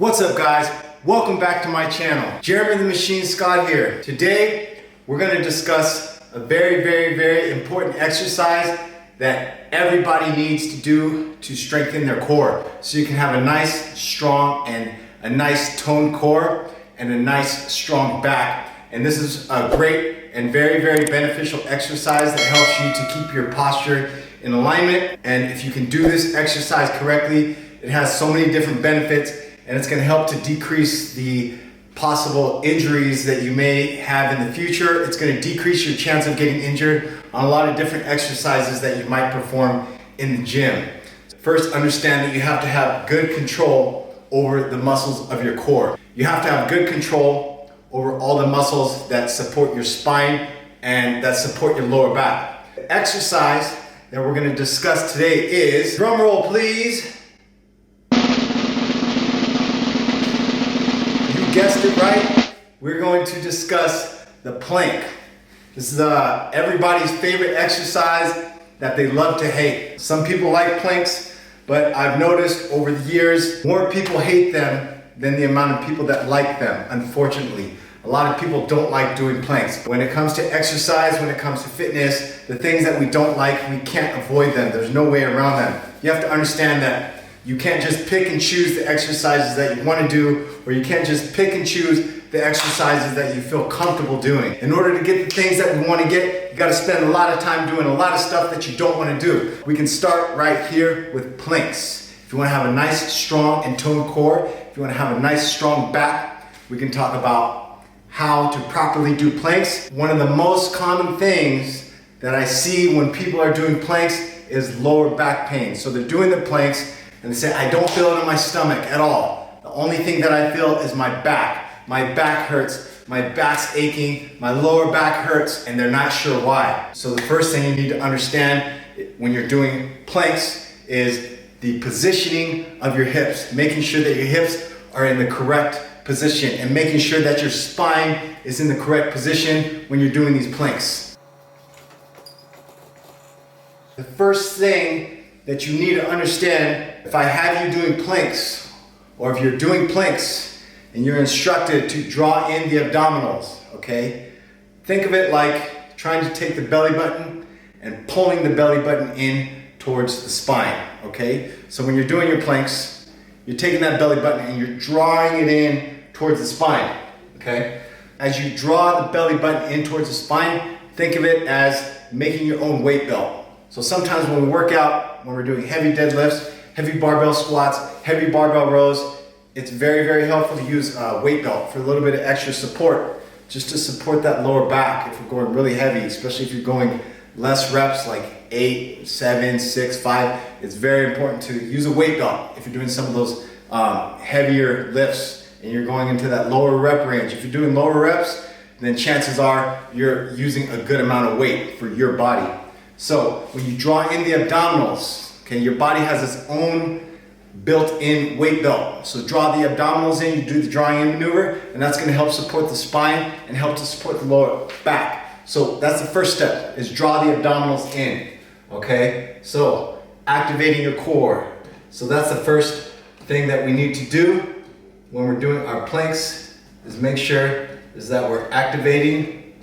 What's up, guys? Welcome back to my channel. Jeremy the Machine Scott here. Today we're going to discuss a very important exercise that everybody needs to do to strengthen their core so you can have a nice, strong, and a nice toned core and a nice, strong back. And this is a great and very beneficial exercise that helps you to keep your posture in alignment. And if you can do this exercise correctly, it has so many different benefits, and it's going to help to decrease the possible injuries that you may have in the future. It's going to decrease your chance of getting injured on a lot of different exercises that you might perform in the gym. First, understand that you have to have good control over the muscles of your core. You have to have good control over all the muscles that support your spine and that support your lower back. The exercise that we're going to discuss today is, drum roll please. Guessed it right, we're going to discuss the plank. This is everybody's favorite exercise that they love to hate. Some people like planks, but I've noticed over the years, more people hate them than the amount of people that like them, unfortunately. A lot of people don't like doing planks. When it comes to exercise, when it comes to fitness, the things that we don't like, we can't avoid them. There's no way around them. You have to understand that you can't just pick and choose the exercises that you want to do, or you can't just pick and choose the exercises that you feel comfortable doing. In order to get the things that we want to get, you got to spend a lot of time doing a lot of stuff that you don't want to do. We can start right here with planks. If you want to have a nice, strong, and toned core, if you want to have a nice, strong back, we can talk about how to properly do planks. One of the most common things that I see when people are doing planks is lower back pain. So they're doing the planks, and they say, I don't feel it in my stomach at all. The only thing that I feel is my back. My back hurts, my back's aching, my lower back hurts, and they're not sure why. So the first thing you need to understand when you're doing planks is the positioning of your hips, making sure that your hips are in the correct position and making sure that your spine is in the correct position when you're doing these planks. The first thing that you need to understand, if I have you doing planks, or if you're doing planks and you're instructed to draw in the abdominals, okay? Think of it like trying to take the belly button and pulling the belly button in towards the spine, okay? So when you're doing your planks, you're taking that belly button and you're drawing it in towards the spine, okay? As you draw the belly button in towards the spine, think of it as making your own weight belt. So sometimes when we work out, when we're doing heavy deadlifts, heavy barbell squats, heavy barbell rows, it's very helpful to use a weight belt for a little bit of extra support, just to support that lower back if we're going really heavy, especially if you're going less reps like 8, 7, 6, 5. It's very important to use a weight belt if you're doing some of those heavier lifts and you're going into that lower rep range. If you're doing lower reps, then chances are you're using a good amount of weight for your body. So when you draw in the abdominals, okay, your body has its own built-in weight belt. So draw the abdominals in, you do the drawing in maneuver, and that's gonna help support the spine and help to support the lower back. So that's the first step, is draw the abdominals in, okay? So activating your core. So that's the first thing that we need to do when we're doing our planks, is make sure that we're activating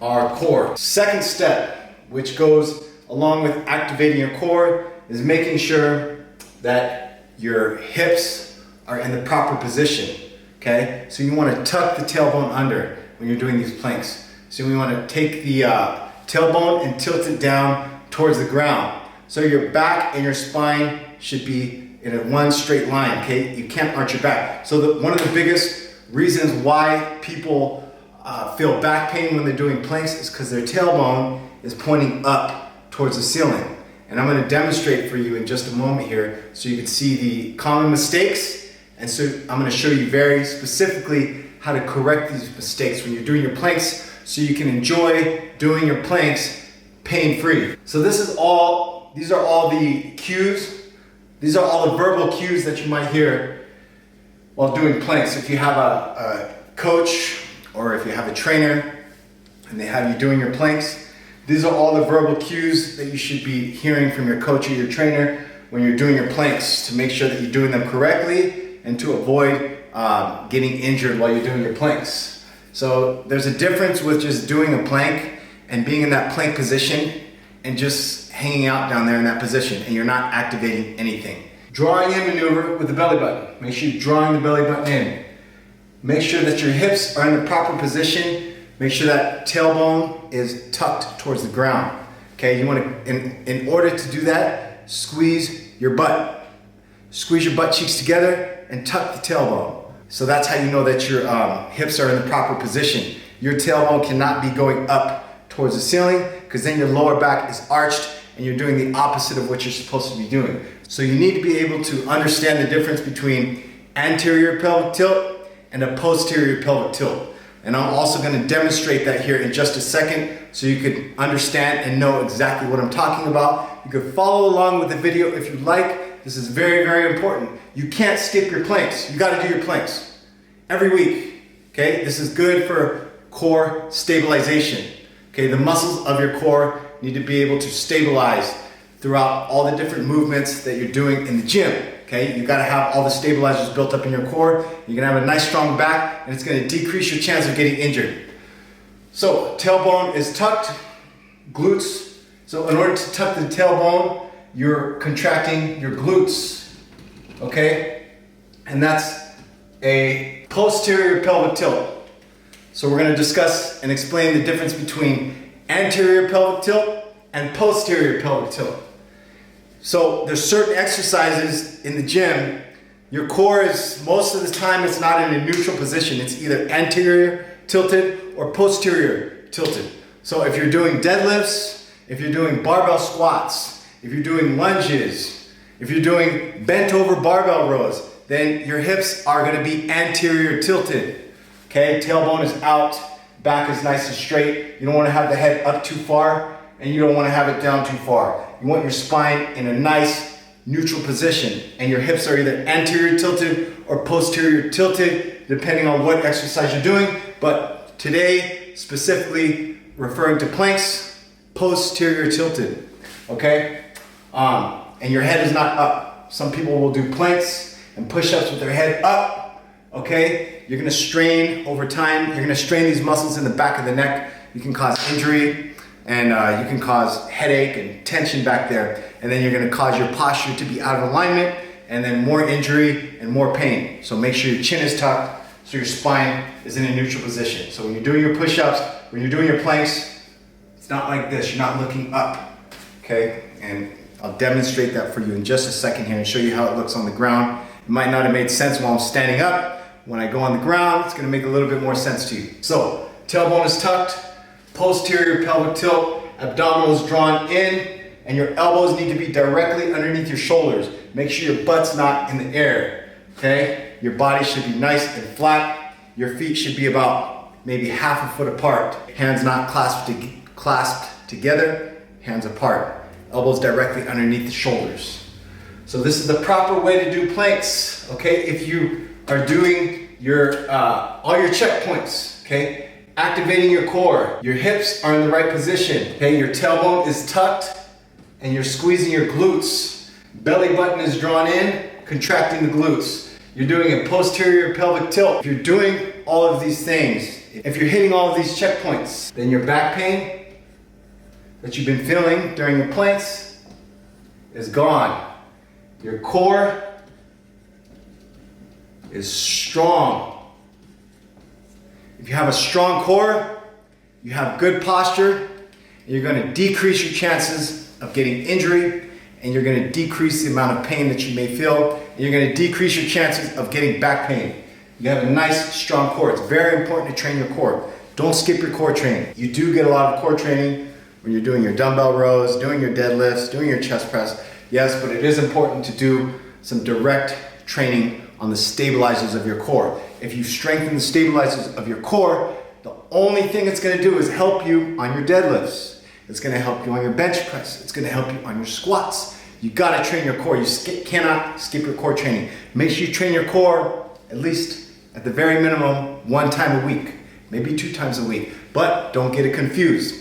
our core. Second step, which goes along with activating your core, is making sure that your hips are in the proper position, okay? So you want to tuck the tailbone under when you're doing these planks. So we want to take the tailbone and tilt it down towards the ground. So your back and your spine should be in a one straight line, okay? You can't arch your back. So one of the biggest reasons why people feel back pain when they're doing planks is because their tailbone is pointing up towards the ceiling. And I'm going to demonstrate for you in just a moment here so you can see the common mistakes. And so I'm going to show you very specifically how to correct these mistakes when you're doing your planks so you can enjoy doing your planks pain-free. So these are all the cues. These are all the verbal cues that you might hear while doing planks. If you have a coach or if you have a trainer and they have you doing your planks, these are all the verbal cues that you should be hearing from your coach or your trainer when you're doing your planks to make sure that you're doing them correctly and to avoid getting injured while you're doing your planks. So there's a difference with just doing a plank and being in that plank position and just hanging out down there in that position and you're not activating anything. Drawing in maneuver with the belly button. Make sure you're drawing the belly button in. Make sure that your hips are in the proper position. Make sure that tailbone is tucked towards the ground. Okay, you want to, in order to do that, squeeze your butt. Squeeze your butt cheeks together and tuck the tailbone. So that's how you know that your hips are in the proper position. Your tailbone cannot be going up towards the ceiling because then your lower back is arched and you're doing the opposite of what you're supposed to be doing. So you need to be able to understand the difference between anterior pelvic tilt and a posterior pelvic tilt. And I'm also going to demonstrate that here in just a second so you can understand and know exactly what I'm talking about. You can follow along with the video if you like. This is very, very important. You can't skip your planks. You got to do your planks every week. Okay, this is good for core stabilization. Okay, the muscles of your core need to be able to stabilize throughout all the different movements that you're doing in the gym. Okay, you gotta have all the stabilizers built up in your core. You're gonna have a nice strong back and it's gonna decrease your chance of getting injured. So tailbone is tucked, glutes. So in order to tuck the tailbone, you're contracting your glutes, okay? And that's a posterior pelvic tilt. So we're gonna discuss and explain the difference between anterior pelvic tilt and posterior pelvic tilt. So there's certain exercises in the gym, your core is, most of the time it's not in a neutral position. It's either anterior tilted or posterior tilted. So if you're doing deadlifts, if you're doing barbell squats, if you're doing lunges, if you're doing bent over barbell rows, then your hips are gonna be anterior tilted. Okay, tailbone is out, back is nice and straight. You don't wanna have the head up too far and you don't wanna have it down too far. You want your spine in a nice neutral position and your hips are either anterior tilted or posterior tilted depending on what exercise you're doing. But today, specifically referring to planks, posterior tilted, okay? And your head is not up. Some people will do planks and push-ups with their head up, okay? You're gonna strain over time. You're gonna strain these muscles in the back of the neck. You can cause injury and you can cause headache and tension back there. And then you're gonna cause your posture to be out of alignment and then more injury and more pain. So make sure your chin is tucked so your spine is in a neutral position. So when you're doing your push-ups, when you're doing your planks, it's not like this, you're not looking up, okay? And I'll demonstrate that for you in just a second here and show you how it looks on the ground. It might not have made sense while I'm standing up. When I go on the ground, it's gonna make a little bit more sense to you. So, tailbone is tucked, posterior pelvic tilt, abdominals drawn in, and your elbows need to be directly underneath your shoulders. Make sure your butt's not in the air, okay? Your body should be nice and flat. Your feet should be about maybe half a foot apart. Hands not clasped together, hands apart. Elbows directly underneath the shoulders. So this is the proper way to do planks, okay? If you are doing your all your checkpoints, okay? Activating your core, your hips are in the right position, okay? Your tailbone is tucked and you're squeezing your glutes. Belly button is drawn in, contracting the glutes. You're doing a posterior pelvic tilt. If you're doing all of these things, if you're hitting all of these checkpoints, then your back pain that you've been feeling during your planks is gone. Your core is strong. If you have a strong core, you have good posture, and you're gonna decrease your chances of getting injury, and you're gonna decrease the amount of pain that you may feel, and you're gonna decrease your chances of getting back pain. You have a nice, strong core. It's very important to train your core. Don't skip your core training. You do get a lot of core training when you're doing your dumbbell rows, doing your deadlifts, doing your chest press. Yes, but it is important to do some direct training on the stabilizers of your core. If you strengthen the stabilizers of your core, the only thing it's gonna do is help you on your deadlifts. It's gonna help you on your bench press. It's gonna help you on your squats. You gotta train your core. You cannot skip your core training. Make sure you train your core at least at the very minimum 1 time a week, maybe 2 times a week, but don't get it confused.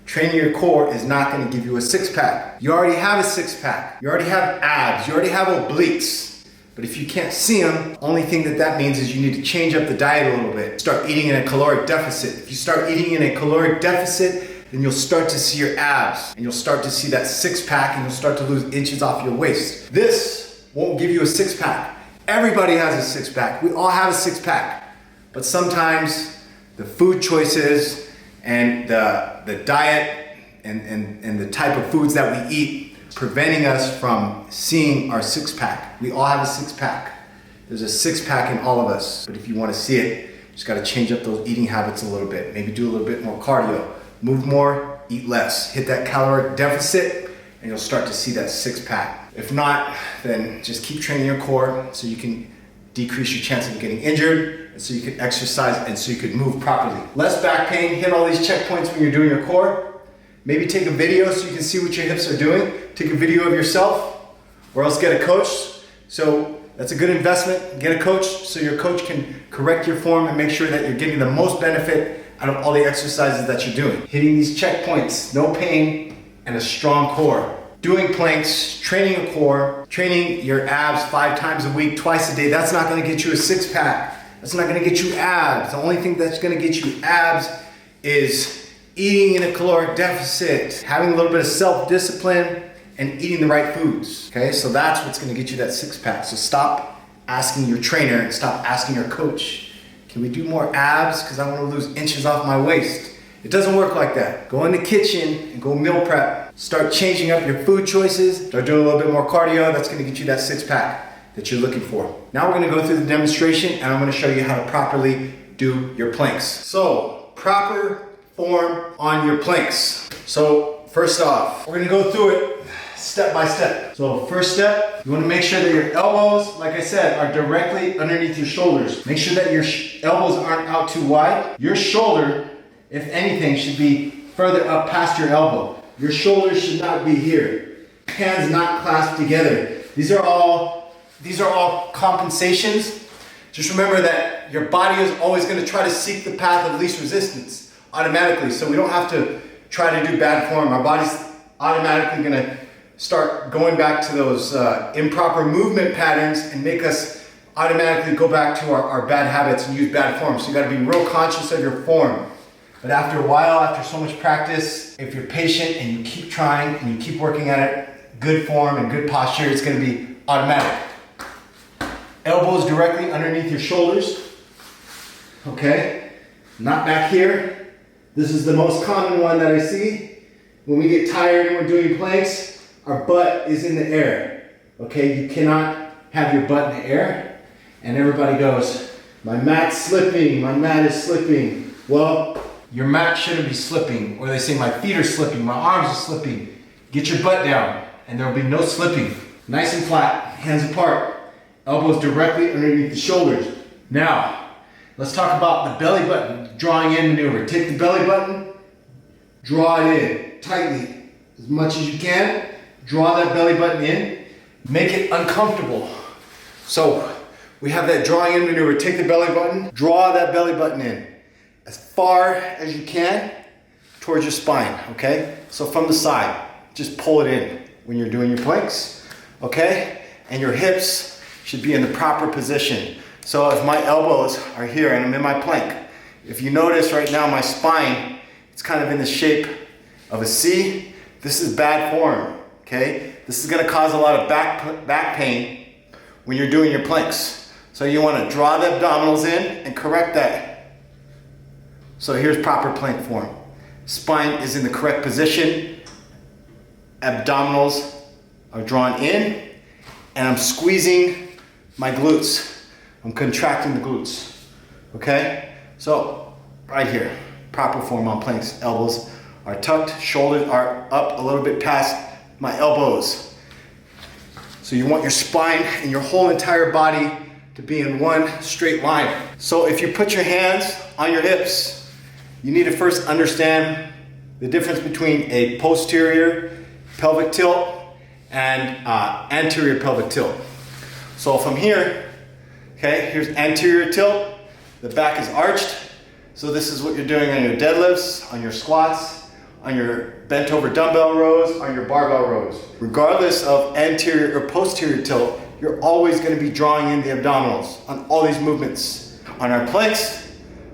Training your core is not gonna give you a 6-pack. You already have a 6-pack. You already have abs. You already have obliques. But if you can't see them, only thing that means is you need to change up the diet a little bit. Start eating in a caloric deficit. If you start eating in a caloric deficit, then you'll start to see your abs, and you'll start to see that six-pack, and you'll start to lose inches off your waist. This won't give you a six-pack. Everybody has a six-pack. We all have a six-pack. But sometimes the food choices and the diet and the type of foods that we eat preventing us from seeing our six-pack. We all have a six-pack. There's a six-pack in all of us. But if you want to see it, you just got to change up those eating habits a little bit. Maybe do a little bit more cardio. Move more, eat less. Hit that caloric deficit, and you'll start to see that six-pack. If not, then just keep training your core so you can decrease your chance of getting injured, and so you can exercise, and so you can move properly. Less back pain, hit all these checkpoints when you're doing your core. Maybe take a video so you can see what your hips are doing. Take a video of yourself, or else get a coach. So that's a good investment. Get a coach so your coach can correct your form and make sure that you're getting the most benefit out of all the exercises that you're doing. Hitting these checkpoints, no pain, and a strong core. Doing planks, training a core, training your abs 5 times a week, twice a day, that's not gonna get you a six-pack. That's not gonna get you abs. The only thing that's gonna get you abs is eating in a caloric deficit, having a little bit of self-discipline, and eating the right foods, okay? So that's what's gonna get you that six-pack. So stop asking your trainer and stop asking your coach, can we do more abs? Because I wanna lose inches off my waist. It doesn't work like that. Go in the kitchen and go meal prep. Start changing up your food choices. Start doing a little bit more cardio. That's gonna get you that six-pack that you're looking for. Now we're gonna go through the demonstration, and I'm gonna show you how to properly do your planks. So, proper form on your planks. So first off, we're gonna go through it step by step. So first step, you wanna make sure that your elbows, like I said, are directly underneath your shoulders. Make sure that your elbows aren't out too wide. Your shoulder, if anything, should be further up past your elbow. Your shoulders should not be here. Hands not clasped together. These are all compensations. Just remember that your body is always gonna try to seek the path of least resistance automatically, so we don't have to try to do bad form. Our body's automatically gonna start going back to those improper movement patterns and make us automatically go back to our bad habits and use bad form. So you gotta be real conscious of your form. But after a while, after so much practice, if you're patient and you keep trying and you keep working at it, good form and good posture, it's gonna be automatic. Elbows directly underneath your shoulders, okay? Not back here. This is the most common one that I see. When we get tired and we're doing planks, our butt is in the air. Okay, you cannot have your butt in the air. And everybody goes, my mat's slipping, my mat is slipping. Well, your mat shouldn't be slipping. Or they say, my feet are slipping, my arms are slipping. Get your butt down and there will be no slipping. Nice and flat, hands apart, elbows directly underneath the shoulders. Now, let's talk about the belly button drawing in maneuver. Take the belly button, draw it in tightly as much as you can. Draw that belly button in. Make it uncomfortable. So we have that drawing in maneuver. Take the belly button, draw that belly button in as far as you can towards your spine, okay? So from the side, just pull it in when you're doing your planks, okay? And your hips should be in the proper position. So if my elbows are here and I'm in my plank, if you notice right now my spine, it's kind of in the shape of a C. This is bad form, okay? This is gonna cause a lot of back pain when you're doing your planks. So you wanna draw the abdominals in and correct that. So here's proper plank form. Spine is in the correct position. Abdominals are drawn in, and I'm squeezing my glutes. I'm contracting the glutes, okay? So, right here, proper form on planks. Elbows are tucked, shoulders are up a little bit past my elbows. So you want your spine and your whole entire body to be in one straight line. So if you put your hands on your hips, you need to first understand the difference between a posterior pelvic tilt and anterior pelvic tilt. So from here, okay, here's anterior tilt, the back is arched. So this is what you're doing on your deadlifts, on your squats, on your bent over dumbbell rows, on your barbell rows. Regardless of anterior or posterior tilt, you're always gonna be drawing in the abdominals on all these movements. On our planks,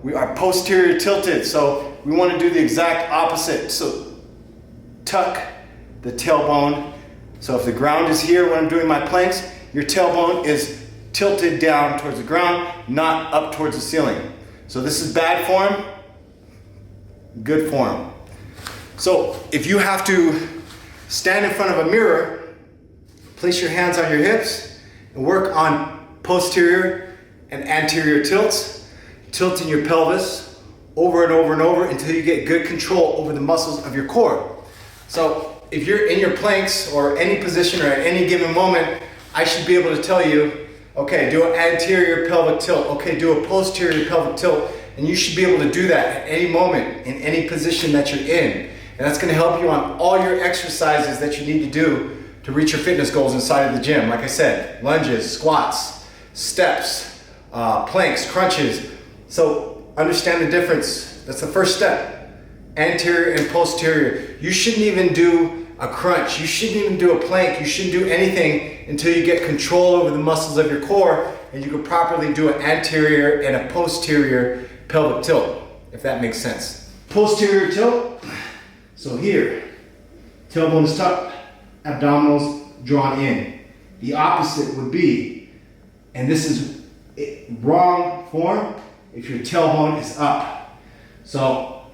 we are posterior tilted, so we wanna do the exact opposite. So tuck the tailbone. So if the ground is here when I'm doing my planks, your tailbone is tilted down towards the ground, not up towards the ceiling. So this is bad form, good form. So if you have to stand in front of a mirror, place your hands on your hips and work on posterior and anterior tilts, tilting your pelvis over and over and over until you get good control over the muscles of your core. So if you're in your planks or any position or at any given moment, I should be able to tell you, okay, do an anterior pelvic tilt, okay, do a posterior pelvic tilt, and you should be able to do that at any moment in any position that you're in. And that's gonna help you on all your exercises that you need to do to reach your fitness goals inside of the gym. Like I said, lunges, squats, steps, planks, crunches. So understand the difference. That's the first step. Anterior and posterior. You shouldn't even do a crunch. You shouldn't even do a plank. You shouldn't do anything until you get control over the muscles of your core and you can properly do an anterior and a posterior pelvic tilt, if that makes sense. Posterior tilt. So here, tailbone is tucked, abdominals drawn in. The opposite would be, and this is wrong form, if your tailbone is up. So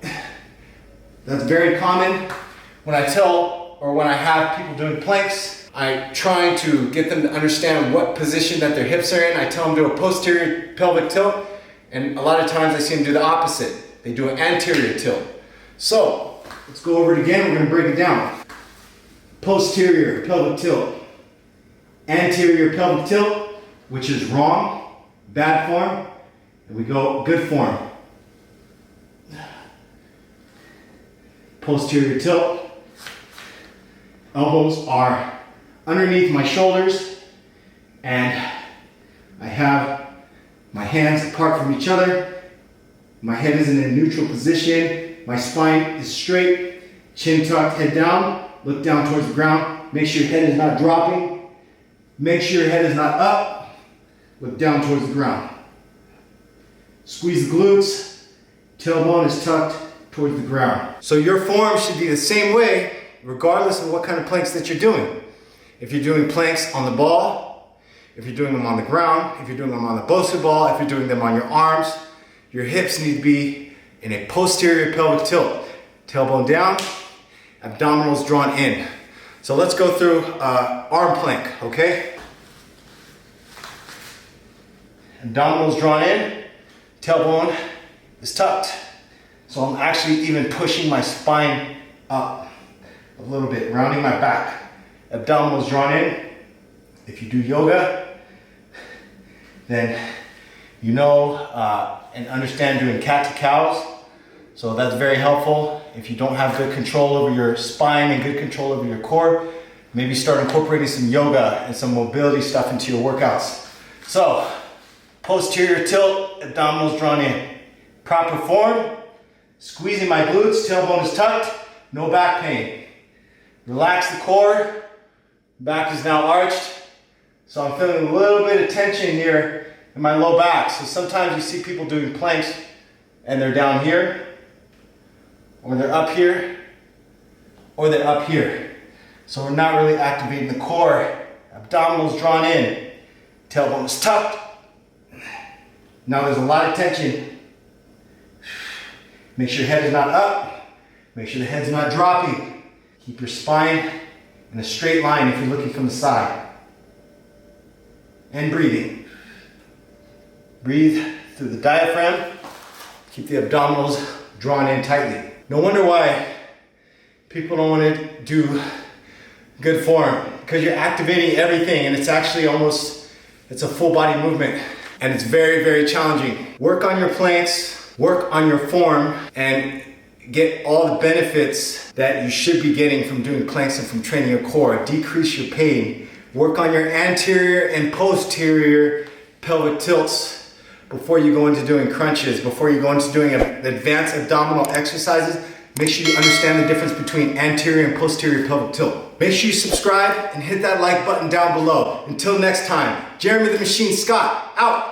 that's very common. When I tell or when I have people doing planks, I try to get them to understand what position that their hips are in. I tell them to do a posterior pelvic tilt, and a lot of times I see them do the opposite. They do an anterior tilt. So let's go over it again. We're going to break it down. Posterior pelvic tilt, anterior pelvic tilt, which is wrong, bad form, and we go good form. Posterior tilt. Elbows are underneath my shoulders and I have my hands apart from each other. My head is in a neutral position. My spine is straight, chin tucked, head down. Look down towards the ground. Make sure your head is not dropping. Make sure your head is not up. Look down towards the ground. Squeeze the glutes. Tailbone is tucked towards the ground. So your form should be the same way regardless of what kind of planks that you're doing. If you're doing planks on the ball, if you're doing them on the ground, if you're doing them on the Bosu ball, if you're doing them on your arms, your hips need to be in a posterior pelvic tilt. Tailbone down, abdominals drawn in. So let's go through arm plank, okay? Abdominals drawn in, tailbone is tucked. So I'm actually even pushing my spine up a little bit, rounding my back. Abdominals drawn in. If you do yoga, then you know and understand doing cat to cows. So that's very helpful. If you don't have good control over your spine and good control over your core, maybe start incorporating some yoga and some mobility stuff into your workouts. So, posterior tilt, abdominals drawn in. Proper form, squeezing my glutes, tailbone is tucked, no back pain. Relax the core, back is now arched. So I'm feeling a little bit of tension here in my low back. So sometimes you see people doing planks and they're down here, or they're up here, or they're up here. So we're not really activating the core. Abdominals drawn in, tailbone is tucked. Now there's a lot of tension. Make sure your head is not up. Make sure the head's not dropping. Keep your spine in a straight line if you're looking from the side. And breathing. Breathe through the diaphragm. Keep the abdominals drawn in tightly. No wonder why people don't want to do good form, because you're activating everything and it's actually it's a full body movement and it's very, very challenging. Work on your planks, work on your form, and get all the benefits that you should be getting from doing planks and from training your core. Decrease your pain. Work on your anterior and posterior pelvic tilts before you go into doing crunches, before you go into doing advanced abdominal exercises. Make sure you understand the difference between anterior and posterior pelvic tilt. Make sure you subscribe and hit that like button down below. Until next time, Jeremy the Machine Scott, out.